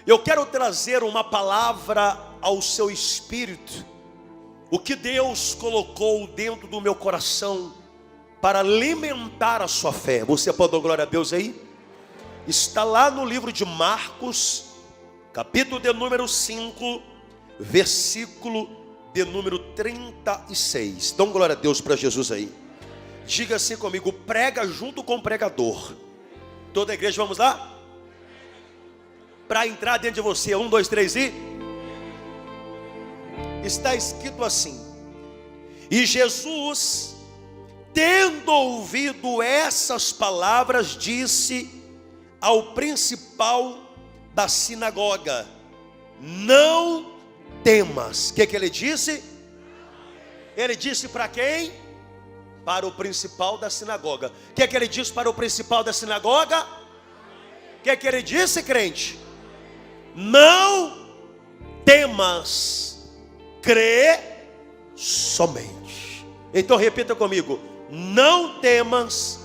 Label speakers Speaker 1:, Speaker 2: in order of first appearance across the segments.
Speaker 1: Eu quero trazer uma palavra ao seu espírito, o que Deus colocou dentro do meu coração para alimentar a sua fé. Você pode dar glória a Deus aí? Está lá no livro de Marcos, capítulo de número 5, versículo de número 36. Dá glória a Deus para Jesus aí. Diga assim comigo: prega junto com o pregador. Toda a igreja, vamos lá? Para entrar dentro de você, 1, 2, 3 e... Está escrito assim: e Jesus, tendo ouvido essas palavras, disse ao principal da sinagoga: não temas. O que ele disse? Ele disse para quem? Para o principal da sinagoga. O que ele disse para o principal da sinagoga? O que ele disse, crente? Não temas, crê somente. Então repita comigo: não temas,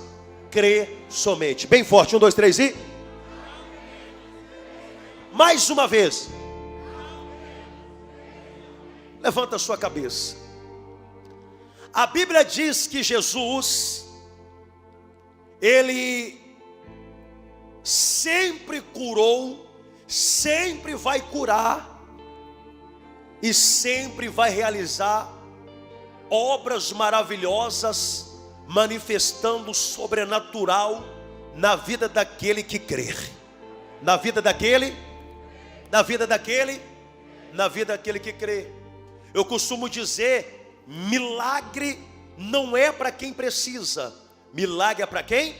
Speaker 1: crê somente. Bem forte, 1, 2, 3 e... mais uma vez. Levanta a sua cabeça. A Bíblia diz que Jesus, Ele sempre curou, sempre vai curar e sempre vai realizar obras maravilhosas, manifestando o sobrenatural na vida daquele que crer. Na vida daquele que crê. Eu costumo dizer: milagre não é para quem precisa. Milagre é para quem?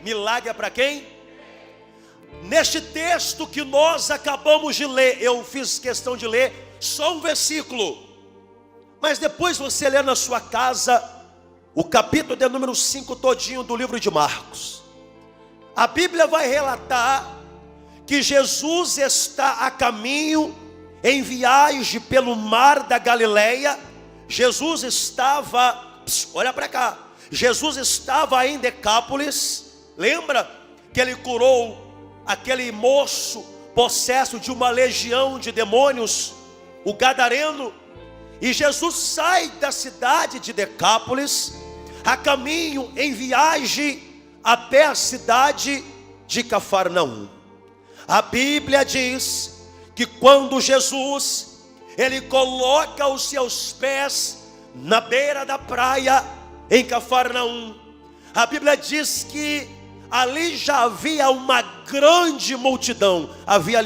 Speaker 1: Milagre é para quem? Neste texto que nós acabamos de ler, eu fiz questão de ler só um versículo, mas depois você lê na sua casa o capítulo de número 5 todinho do livro de Marcos. A Bíblia vai relatar que Jesus está a caminho, em viagem pelo mar da Galileia. Jesus estava, olha para cá, Jesus estava em Decápolis. Lembra que ele curou aquele moço possesso de uma legião de demônios, o gadareno? E Jesus sai da cidade de Decápolis, a caminho, em viagem até a cidade de Cafarnaum. A Bíblia diz que quando Jesus, ele coloca os seus pés na beira da praia em Cafarnaum, a Bíblia diz que ali já havia uma grande multidão. Havia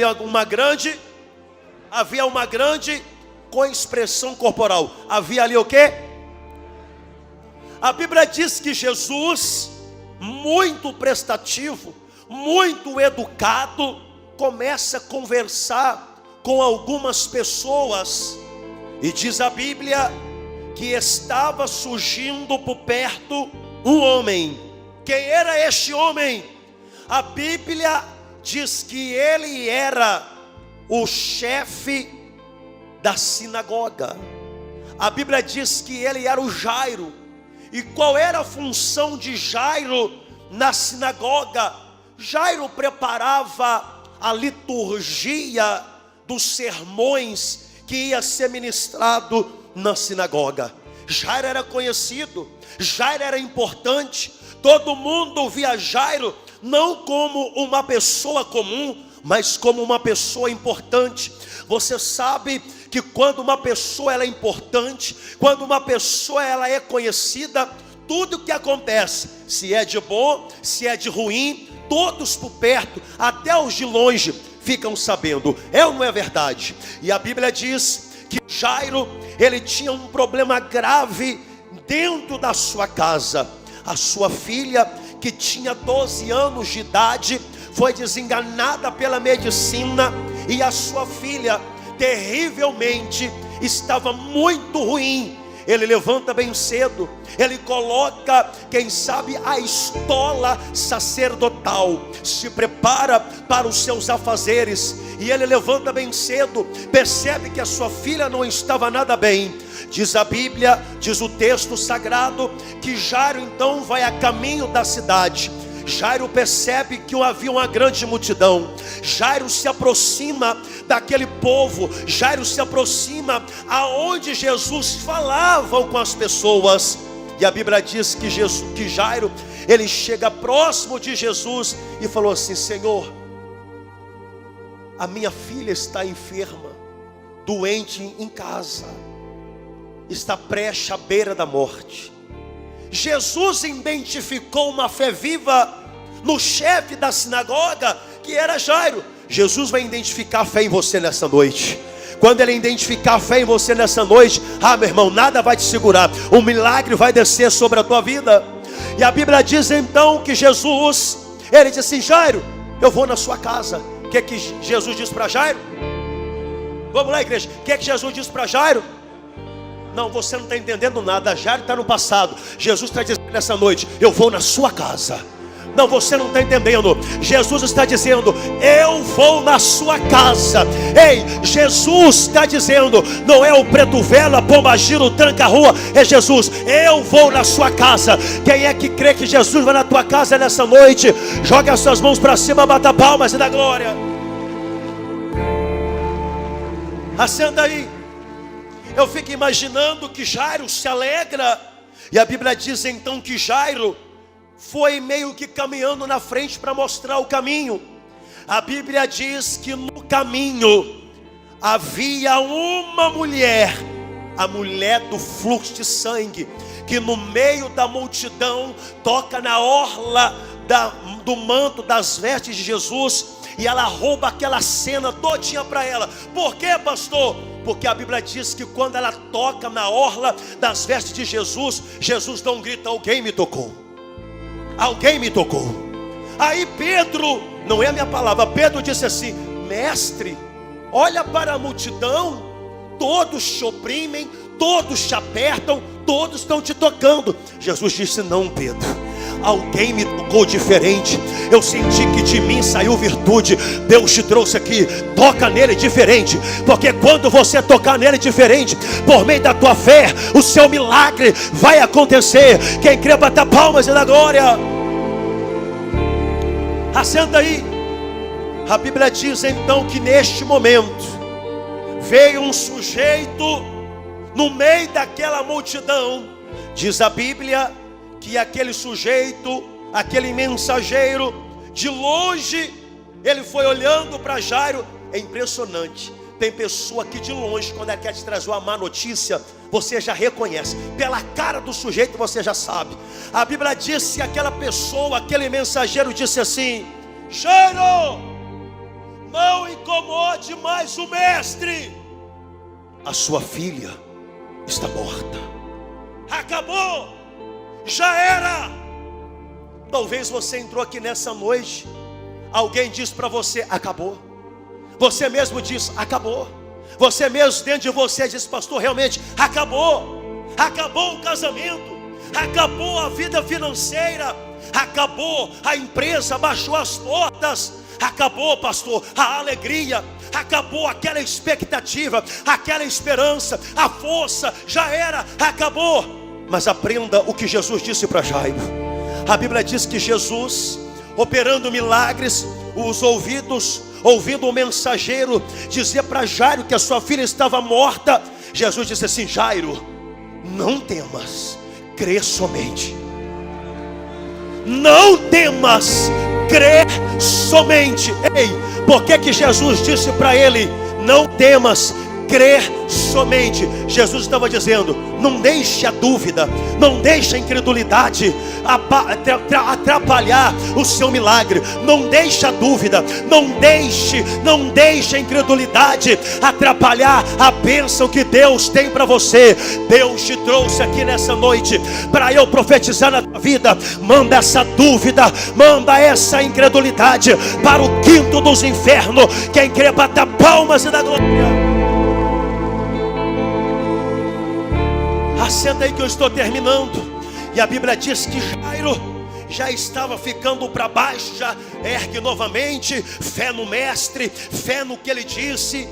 Speaker 1: uma grande com expressão corporal. Havia ali o quê? A Bíblia diz que Jesus, muito prestativo, muito educado, começa a conversar com algumas pessoas. E diz a Bíblia que estava surgindo por perto um homem. Quem era este homem? A Bíblia diz que ele era o chefe da sinagoga. A Bíblia diz que ele era o Jairo. E qual era a função de Jairo na sinagoga? Jairo preparava a liturgia dos sermões que ia ser ministrado na sinagoga. Jairo era conhecido, Jairo era importante. Todo mundo via Jairo não como uma pessoa comum, mas como uma pessoa importante. Você sabe que quando uma pessoa ela é importante, quando uma pessoa ela é conhecida, tudo que acontece, se é de bom, se é de ruim, todos por perto, até os de longe, ficam sabendo. É ou não é verdade? E a Bíblia diz que Jairo, ele tinha um problema grave dentro da sua casa. A sua filha, que tinha 12 anos de idade, foi desenganada pela medicina. E a sua filha, terrivelmente, estava muito ruim. Ele levanta bem cedo, ele coloca, quem sabe, a estola sacerdotal, se prepara para os seus afazeres. E ele levanta bem cedo, percebe que a sua filha não estava nada bem. Diz a Bíblia, diz o texto sagrado, que Jairo então vai a caminho da cidade. Jairo percebe que havia uma grande multidão. Jairo se aproxima daquele povo. Jairo se aproxima aonde Jesus falava com as pessoas. E a Bíblia diz que Jairo, ele chega próximo de Jesus e falou assim: Senhor, a minha filha está enferma, doente em casa, está prestes à beira da morte. Jesus identificou uma fé viva no chefe da sinagoga, que era Jairo. Jesus vai identificar a fé em você nessa noite. Quando Ele identificar a fé em você nessa noite, meu irmão, nada vai te segurar. Um milagre vai descer sobre a tua vida. E a Bíblia diz então que Jesus, Ele disse assim: Jairo, eu vou na sua casa. O que que Jesus disse para Jairo? Vamos lá, igreja. O que que Jesus disse para Jairo? Não, você não está entendendo nada. Jairo está no passado. Jesus está dizendo nessa noite: eu vou na sua casa. Não, você não está entendendo. Jesus está dizendo: eu vou na sua casa. Ei, Jesus está dizendo, não é o preto velho, a pombagira, o tranca-rua, é Jesus: eu vou na sua casa. Quem é que crê que Jesus vai na tua casa nessa noite? Joga as suas mãos para cima, bata palmas e dá glória. Assenta aí. Eu fico imaginando que Jairo se alegra. E a Bíblia diz então que Jairo foi meio que caminhando na frente para mostrar o caminho. A Bíblia diz que no caminho havia uma mulher, a mulher do fluxo de sangue, que no meio da multidão toca na orla do manto das vestes de Jesus, e ela rouba aquela cena todinha para ela. Por quê, pastor? Porque a Bíblia diz que quando ela toca na orla das vestes de Jesus, Jesus dá um grito: alguém me tocou. Alguém me tocou. Aí Pedro, não é a minha palavra, Pedro disse assim: mestre, olha para a multidão, todos te oprimem, todos te apertam, todos estão te tocando. Jesus disse: não, Pedro, alguém me tocou diferente. Eu senti que de mim saiu virtude. Deus te trouxe aqui. Toca nele diferente, porque quando você tocar nele diferente, por meio da tua fé, o seu milagre vai acontecer. Quem crê, bata palmas e dá glória. Assenta aí. A Bíblia diz então que neste momento veio um sujeito no meio daquela multidão. Diz a Bíblia que aquele sujeito, aquele mensageiro, de longe, ele foi olhando para Jairo. É impressionante. Tem pessoa que de longe, quando ela quer te trazer uma má notícia, você já reconhece. Pela cara do sujeito você já sabe. A Bíblia diz que aquela pessoa, aquele mensageiro disse assim: Jairo, não incomode mais o mestre. A sua filha está morta. Acabou. Já era. Talvez você entrou aqui nessa noite, alguém disse para você: acabou. Você mesmo disse: acabou. Você mesmo dentro de você disse: pastor, realmente acabou. Acabou o casamento, acabou a vida financeira, acabou a empresa, baixou as portas. Acabou, pastor, a alegria, acabou aquela expectativa, aquela esperança, a força, já era, acabou. Mas aprenda o que Jesus disse para Jairo. A Bíblia diz que Jesus, operando milagres, os ouvidos, ouvindo o mensageiro dizer para Jairo que a sua filha estava morta, Jesus disse assim: Jairo, não temas, crê somente. Não temas, crê somente. Ei, por que Jesus disse para ele: não temas, crê somente? Jesus estava dizendo: não deixe a dúvida, não deixe a incredulidade atrapalhar o seu milagre. Não deixe a dúvida, não deixe a incredulidade atrapalhar a bênção que Deus tem para você. Deus te trouxe aqui nessa noite para eu profetizar na tua vida. Manda essa dúvida, manda essa incredulidade para o quinto dos infernos. Quem crê, bata palmas e dá glória. Assenta aí que eu estou terminando. E a Bíblia diz que Jairo já estava ficando para baixo, já ergue novamente, fé no mestre, fé no que ele disse.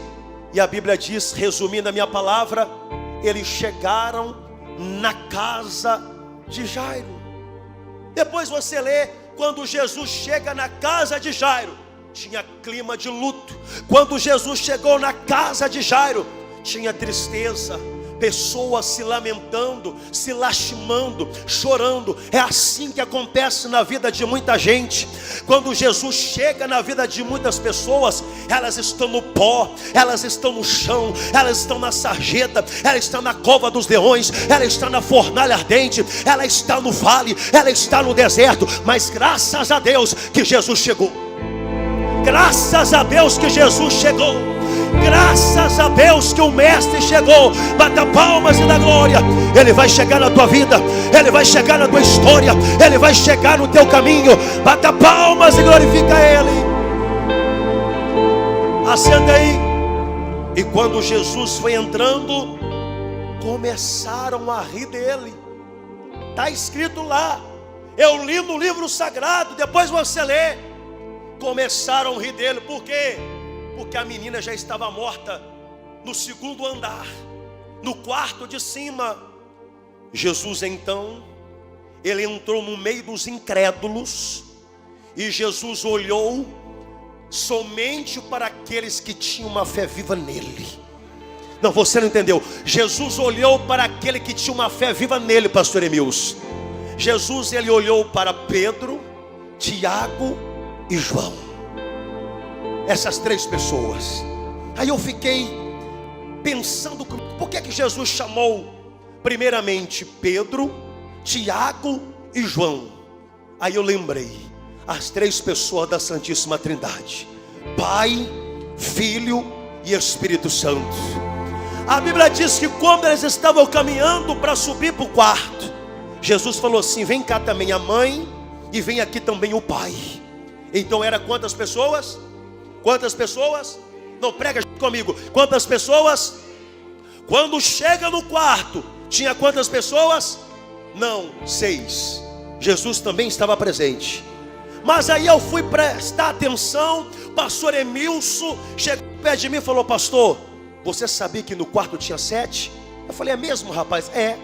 Speaker 1: E a Bíblia diz, resumindo a minha palavra, eles chegaram na casa de Jairo. Depois você lê Quando Jesus chega na casa de Jairo, tinha clima de luto. Quando Jesus chegou na casa de Jairo, tinha tristeza, pessoas se lamentando, se lastimando, chorando. É assim que acontece na vida de muita gente. Quando Jesus chega na vida de muitas pessoas, elas estão no pó, elas estão no chão, elas estão na sarjeta, ela está na cova dos leões, ela está na fornalha ardente, ela está no vale, ela está no deserto. Mas graças a Deus que Jesus chegou. Graças a Deus que Jesus chegou. Graças a Deus que o Mestre chegou. Bata palmas e dá glória. Ele vai chegar na tua vida, Ele vai chegar na tua história, Ele vai chegar no teu caminho. Bata palmas e glorifica Ele. Assenta aí. E quando Jesus foi entrando, começaram a rir dele. Está escrito lá. Eu li no livro sagrado, depois você lê. Começaram a rir dele. Por quê? Porque a menina já estava morta no segundo andar, no quarto de cima. Jesus então, ele entrou no meio dos incrédulos, e Jesus olhou somente para aqueles que tinham uma fé viva nele. Não, você não entendeu. Jesus olhou para aquele que tinha uma fé viva nele, pastor Emilson. Jesus, ele olhou para Pedro, Tiago e João. Essas três pessoas. Aí eu fiquei pensando, por que Jesus chamou primeiramente Pedro, Tiago e João? Aí eu lembrei, as três pessoas da Santíssima Trindade: Pai, Filho e Espírito Santo. A Bíblia diz que quando eles estavam caminhando para subir para o quarto, Jesus falou assim: vem cá também a mãe, e vem aqui também o pai. Então era quantas pessoas? Quantas pessoas? Não, prega comigo. Quantas pessoas? Quando chega no quarto, tinha quantas pessoas? Não, 6. Jesus também estava presente. Mas aí eu fui prestar atenção. Pastor Emilson chegou perto de mim e falou: pastor, você sabia que no quarto tinha 7? Eu falei: é mesmo, rapaz? É.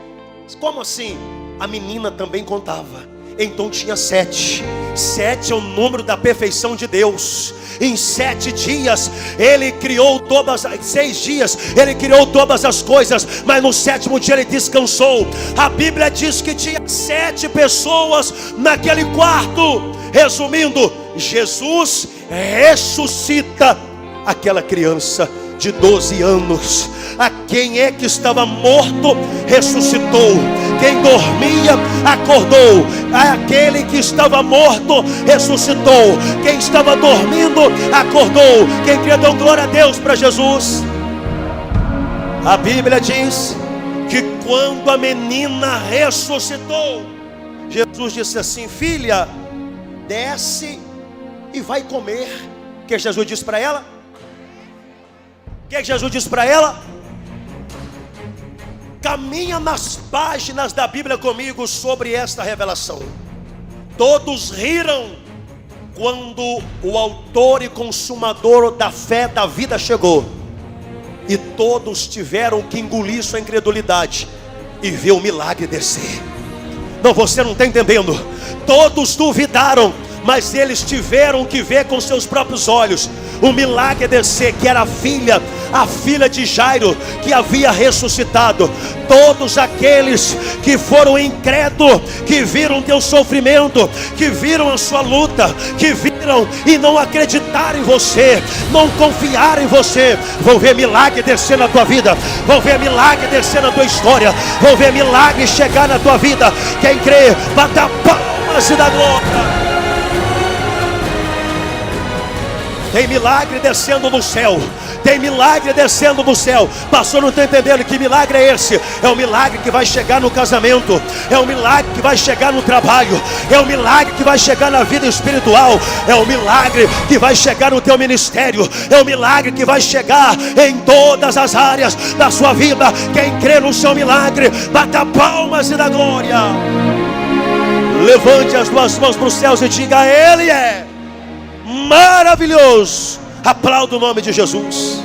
Speaker 1: Como assim? A menina também contava. Então tinha 7. 7 é o número da perfeição de Deus. Em 7 dias Ele criou todas as 6 dias Ele criou todas as coisas, mas no 7º dia Ele descansou. A Bíblia diz que tinha 7 pessoas naquele quarto. Resumindo, Jesus ressuscita aquela criança de 12 anos. A quem é que estava morto ressuscitou. Quem dormia acordou. Aquele que estava morto ressuscitou. Quem estava dormindo acordou. Quem quer dar glória a Deus para Jesus? A Bíblia diz que quando a menina ressuscitou, Jesus disse assim: filha, desce e vai comer. O que Jesus disse para ela? O que Jesus disse para ela? Caminha nas páginas da Bíblia comigo sobre esta revelação. Todos riram quando o autor e consumador da fé da vida chegou. E todos tiveram que engolir sua incredulidade e ver o milagre descer. Não, você não está entendendo. Todos duvidaram, mas eles tiveram que ver com seus próprios olhos o milagre descer, que era a filha de Jairo, que havia ressuscitado. Todos aqueles que foram incrédulos, que viram teu sofrimento, que viram a sua luta, que viram e não acreditaram em você, não confiaram em você, vão ver milagre descer na tua vida, vão ver milagre descer na tua história, vão ver milagre chegar na tua vida. Quem crê, bata palmas e dá glória. Tem milagre descendo do céu. Tem milagre descendo do céu. Pastor, não está entendendo que milagre é esse? É o milagre que vai chegar no casamento. É o milagre que vai chegar no trabalho. É o milagre que vai chegar na vida espiritual. É o milagre que vai chegar no teu ministério. É o milagre que vai chegar em todas as áreas da sua vida. Quem crê no seu milagre, bata palmas e dá glória. Levante as duas mãos para os céus e diga: Ele é maravilhoso. Aplauda o nome de Jesus.